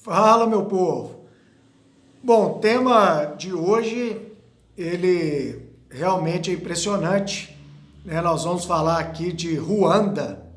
Fala, meu povo. Bom, o tema de hoje, ele realmente é impressionante, né? Nós vamos falar aqui de Ruanda,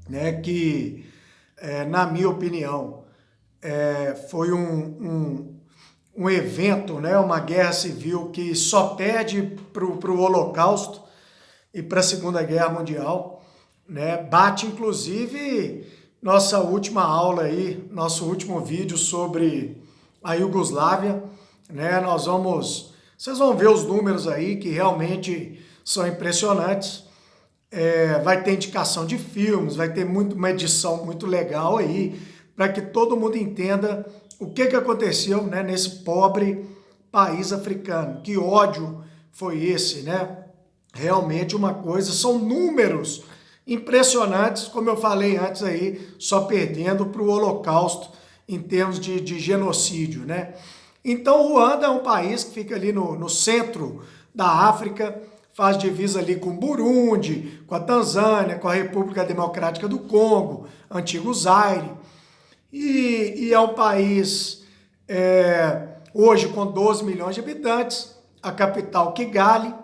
né? Que, na minha opinião, foi um evento, né? Uma guerra civil que só perde para o Holocausto e para a Segunda Guerra Mundial, né? Bate, inclusive, nossa última aula aí, nosso último vídeo sobre a Iugoslávia, né? Vocês vão ver os números aí que realmente são impressionantes. Vai ter indicação de filmes, vai ter uma edição muito legal aí, para que todo mundo entenda o que aconteceu, né, nesse pobre país africano. Que ódio foi esse, né? Realmente uma coisa, são números impressionantes, como eu falei antes aí, só perdendo para o Holocausto em termos de genocídio, né? Então, Ruanda é um país que fica ali no centro da África, faz divisa ali com o Burundi, com a Tanzânia, com a República Democrática do Congo, antigo Zaire, e é um país hoje com 12 milhões de habitantes, a capital Kigali,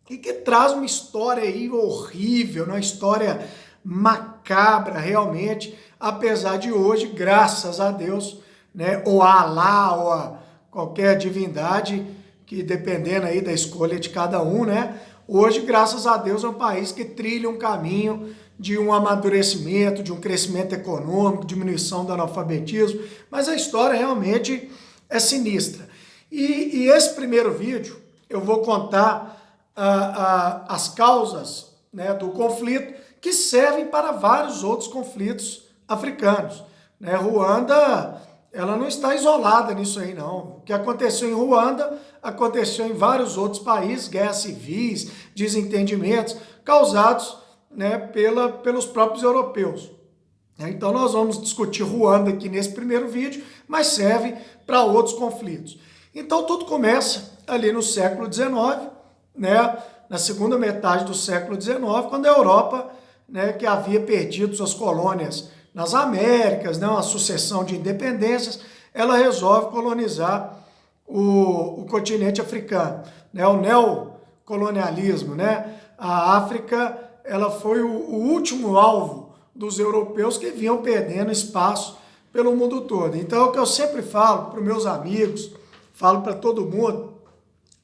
e que traz uma história aí horrível, uma história macabra realmente, apesar de hoje, graças a Deus, né, ou a Alá, ou a qualquer divindade, que dependendo aí da escolha de cada um, né, hoje, graças a Deus, é um país que trilha um caminho de um amadurecimento, de um crescimento econômico, diminuição do analfabetismo, mas a história realmente é sinistra. E esse primeiro vídeo, eu vou contar as causas, né, do conflito, que servem para vários outros conflitos africanos, né? Ruanda, ela não está isolada nisso aí, não. O que aconteceu em Ruanda aconteceu em vários outros países, guerras civis, desentendimentos causados, né, pelos próprios europeus. Então nós vamos discutir Ruanda aqui nesse primeiro vídeo, mas serve para outros conflitos. Então tudo começa ali no século XIX, né, na segunda metade do século XIX, quando a Europa, né, que havia perdido suas colônias nas Américas, né, uma sucessão de independências, ela resolve colonizar o continente africano, né, o neocolonialismo, né? A África, ela foi o último alvo dos europeus que vinham perdendo espaço pelo mundo todo. Então, é o que eu sempre falo para os meus amigos, falo para todo mundo,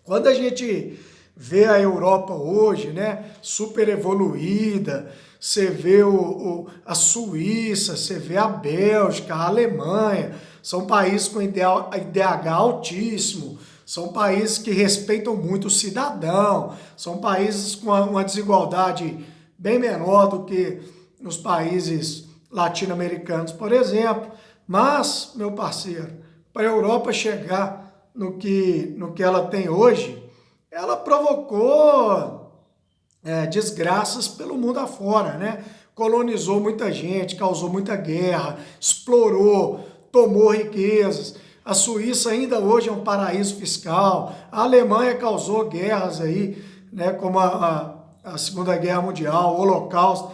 quando a gente vê a Europa hoje, né, super evoluída, você vê a Suíça, você vê a Bélgica, a Alemanha, são países com IDH altíssimo, são países que respeitam muito o cidadão, são países com uma desigualdade bem menor do que nos países latino-americanos, por exemplo. Mas, meu parceiro, para a Europa chegar no que ela tem hoje, ela provocou desgraças pelo mundo afora, né? Colonizou muita gente, causou muita guerra, explorou, tomou riquezas. A Suíça ainda hoje é um paraíso fiscal. A Alemanha causou guerras aí, né? Como a Segunda Guerra Mundial, o Holocausto.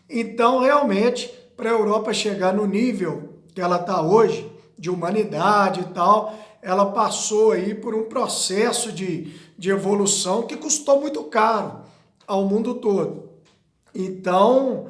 Então, realmente, para a Europa chegar no nível que ela está hoje, de humanidade e tal, ela passou aí por um processo de evolução que custou muito caro ao mundo todo. Então,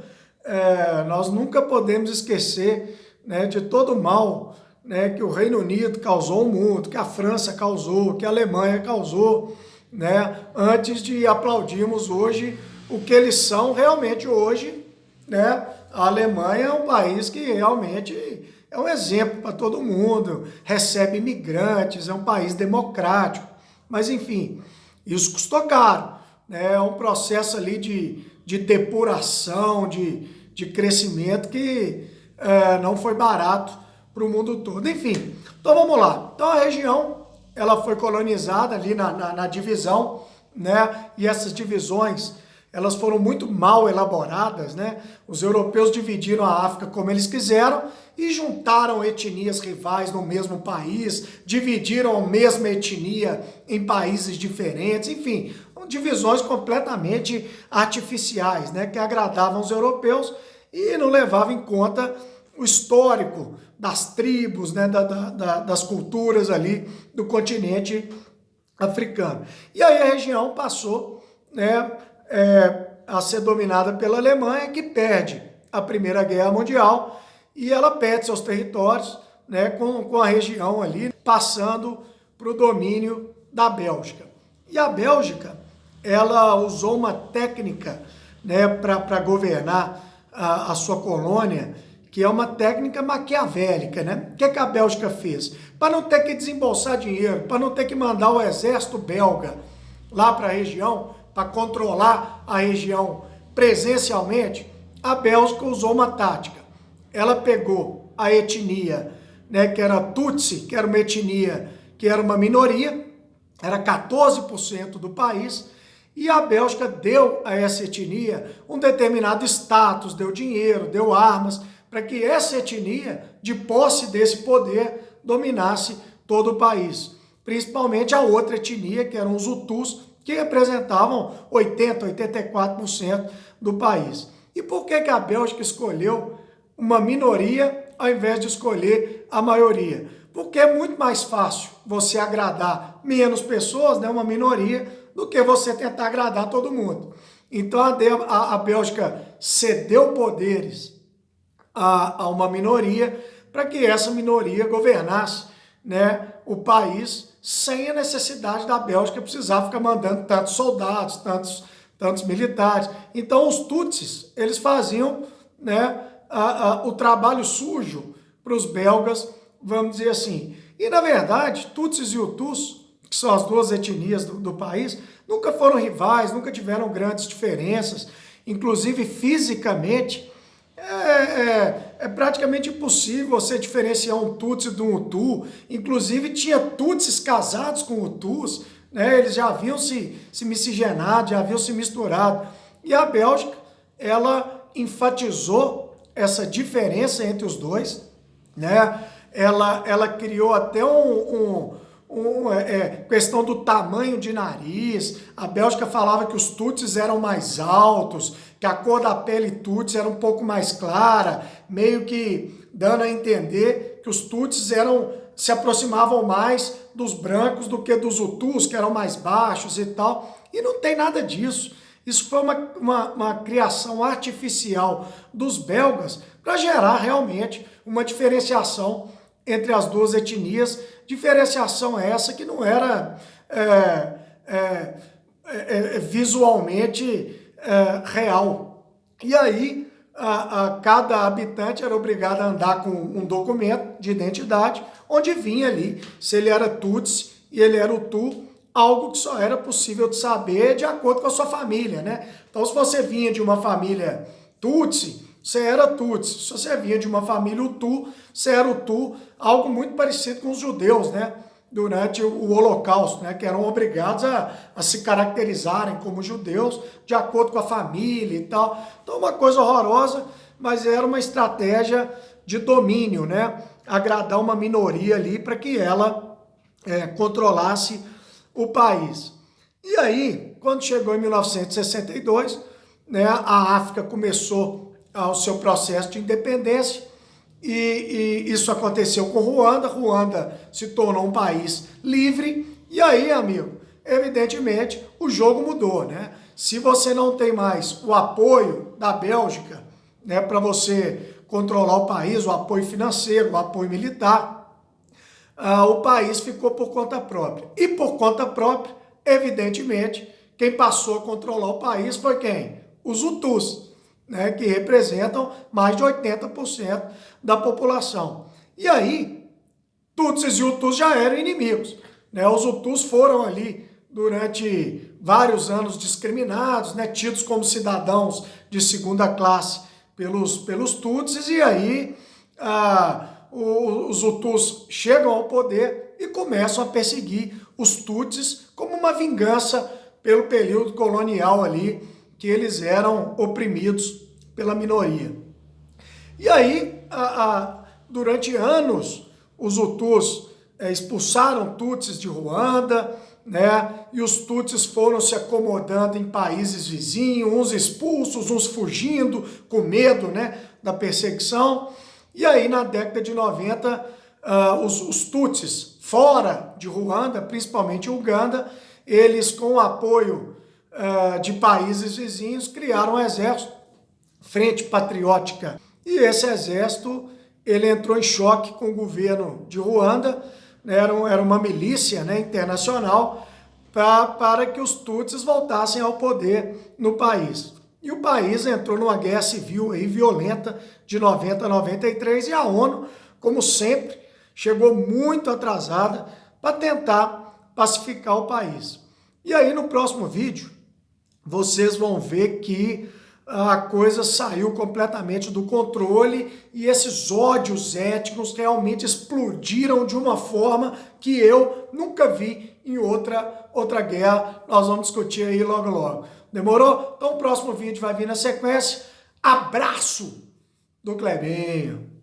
nós nunca podemos esquecer, né, de todo o mal, né, que o Reino Unido causou ao mundo, que a França causou, que a Alemanha causou, né, antes de aplaudirmos hoje o que eles são realmente hoje, né? A Alemanha é um país que realmente é um exemplo para todo mundo, recebe imigrantes, é um país democrático, mas enfim, isso custou caro, né? É um processo ali de depuração, de crescimento que não foi barato para o mundo todo. Enfim, então vamos lá. Então a região, ela foi colonizada ali na divisão, né? E essas divisões, elas foram muito mal elaboradas, né? Os europeus dividiram a África como eles quiseram e juntaram etnias rivais no mesmo país, dividiram a mesma etnia em países diferentes, enfim, divisões completamente artificiais, né? Que agradavam os europeus e não levavam em conta o histórico das tribos, né, das culturas ali do continente africano. E aí a região passou, né, a ser dominada pela Alemanha, que perde a Primeira Guerra Mundial e ela perde seus territórios, né, com a região ali passando para o domínio da Bélgica. E a Bélgica, ela usou uma técnica, né, para governar a sua colônia, que é uma técnica maquiavélica, né? O que a Bélgica fez? Para não ter que desembolsar dinheiro, para não ter que mandar o exército belga lá para a região, para controlar a região presencialmente, a Bélgica usou uma tática. Ela pegou a etnia, né, que era Tutsi, que era uma etnia, que era uma minoria, era 14% do país, e a Bélgica deu a essa etnia um determinado status, deu dinheiro, deu armas, para que essa etnia, de posse desse poder, dominasse todo o país. Principalmente a outra etnia, que eram os Hutus, que representavam 80%, 84% do país. E por que a Bélgica escolheu uma minoria ao invés de escolher a maioria? Porque é muito mais fácil você agradar menos pessoas, né, uma minoria, do que você tentar agradar todo mundo. Então a Bélgica cedeu poderes a uma minoria para que essa minoria governasse, né, o país sem a necessidade da Bélgica precisar ficar mandando tantos soldados, tantos militares. Então os Tutsis, eles faziam, né, o trabalho sujo para os belgas, vamos dizer assim. E na verdade, Tutsis e Hutus, que são as duas etnias do país, nunca foram rivais, nunca tiveram grandes diferenças, inclusive fisicamente. É praticamente impossível você diferenciar um Tutsi de um Hutu. Inclusive tinha Tutsis casados com Hutus, né? Eles já haviam se miscigenado, já haviam se misturado. E a Bélgica, ela enfatizou essa diferença entre os dois, né? Ela criou até questão do tamanho de nariz. A Bélgica falava que os Tutsis eram mais altos, que a cor da pele Tutsi era um pouco mais clara, meio que dando a entender que os Tutsis se aproximavam mais dos brancos do que dos Hutus, que eram mais baixos e tal. E não tem nada disso. Isso foi uma criação artificial dos belgas para gerar realmente uma diferenciação entre as duas etnias, diferenciação essa que não era visualmente real. E aí, cada habitante era obrigado a andar com um documento de identidade, onde vinha ali se ele era Tutsi e ele era Hutu, algo que só era possível de saber de acordo com a sua família, né? Então, se você vinha de uma família Tutsi, você era Tutsi. Se você vinha de uma família Hutu, você era Hutu, algo muito parecido com os judeus, né? Durante o Holocausto, né? Que eram obrigados a se caracterizarem como judeus de acordo com a família e tal. Então, uma coisa horrorosa, mas era uma estratégia de domínio, né? Agradar uma minoria ali para que ela controlasse o país. E aí, quando chegou em 1962, né, a África começou o seu processo de independência e isso aconteceu com Ruanda. Ruanda se tornou um país livre e aí, amigo, evidentemente o jogo mudou, né? Se você não tem mais o apoio da Bélgica, né, para você controlar o país, o apoio financeiro, o apoio militar, o país ficou por conta própria. E por conta própria, evidentemente, quem passou a controlar o país foi quem? Os Hutus, né, que representam mais de 80% da população. E aí, Tutsis e Hutus já eram inimigos, né? Os Hutus foram ali durante vários anos discriminados, né, tidos como cidadãos de segunda classe pelos Tutsis, e aí os Hutus chegam ao poder e começam a perseguir os Tutsis como uma vingança pelo período colonial ali, que eles eram oprimidos pela minoria. E aí, durante anos, os Hutus expulsaram Tutsis de Ruanda, né? E os Tutsis foram se acomodando em países vizinhos, uns expulsos, uns fugindo, com medo, né, da perseguição. E aí, na década de 90, os Tutsis, fora de Ruanda, principalmente Uganda, eles, com o apoio de países vizinhos, criaram um exército, Frente Patriótica. E esse exército, ele entrou em choque com o governo de Ruanda, né, era uma milícia, né, internacional, para que os Tutsis voltassem ao poder no país. E o país entrou numa guerra civil aí violenta de 90 a 93 e a ONU, como sempre, chegou muito atrasada para tentar pacificar o país. E aí no próximo vídeo, vocês vão ver que a coisa saiu completamente do controle e esses ódios étnicos realmente explodiram de uma forma que eu nunca vi em outra guerra. Nós vamos discutir aí logo logo. Demorou? Então o próximo vídeo vai vir na sequência. Abraço do Clebinho.